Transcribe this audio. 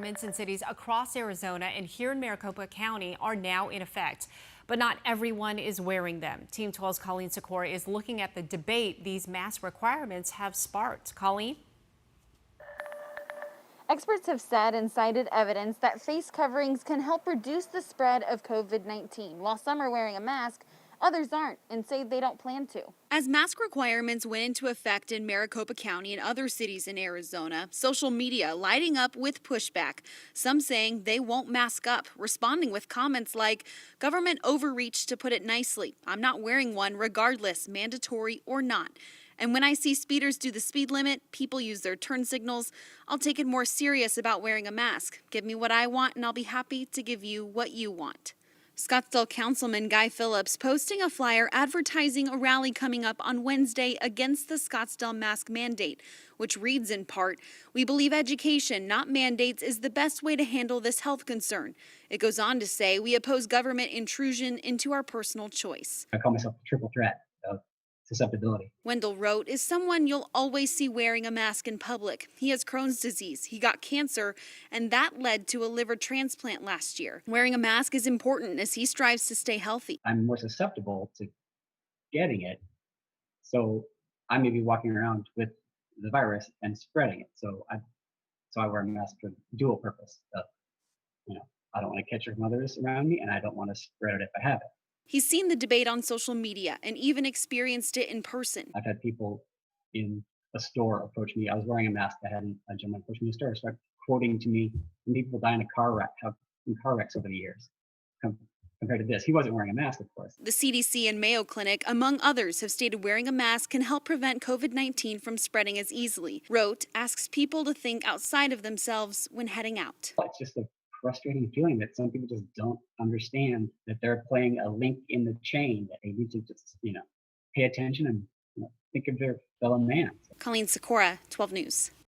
Requirements in cities across Arizona and here in Maricopa County are now in effect, but not everyone is wearing them. Team 12's Colleen Sikora is looking at the debate these mask requirements have sparked. Colleen? Experts have said and cited evidence that face coverings can help reduce the spread of COVID-19. While some are wearing a mask, others aren't and say they don't plan to. As mask requirements went into effect in Maricopa County and other cities in Arizona, social media lighting up with pushback. Some saying they won't mask up, responding with comments like, "Government overreach to put it nicely. I'm not wearing one regardless, mandatory or not." And when I see speeders do the speed limit, people use their turn signals, I'll take it more serious about wearing a mask. Give me what I want and I'll be happy to give you what you want. Scottsdale Councilman Guy Phillips posting a flyer advertising a rally coming up on Wednesday against the Scottsdale mask mandate, which reads in part, "We believe education, not mandates, is the best way to handle this health concern." It goes on to say, "We oppose government intrusion into our personal choice." I call myself the triple threat of susceptibility. Wendell Rote is someone you'll always see wearing a mask in public. He has Crohn's disease, he got cancer, and that led to a liver transplant last year. Wearing a mask is important as he strives to stay healthy. I'm more susceptible to getting it, so I may be walking around with the virus and spreading it. So I wear a mask for dual purpose. Of, I don't want to catch it from others around me, and I don't want to spread it if I have it. He's seen the debate on social media and even experienced it in person. I've had people in a store approach me. I was wearing a mask. I had a gentleman approach me in the store, start quoting to me, "When people die in a car wreck, have in car wrecks over the years." Compared to this, he wasn't wearing a mask, of course. The CDC and Mayo Clinic, among others, have stated wearing a mask can help prevent COVID-19 from spreading as easily. Rote asks people to think outside of themselves when heading out. It's just a frustrating feeling that some people just don't understand that they're playing a link in the chain, that they need to just, pay attention and think of their fellow man. Colleen Sikora, 12 News.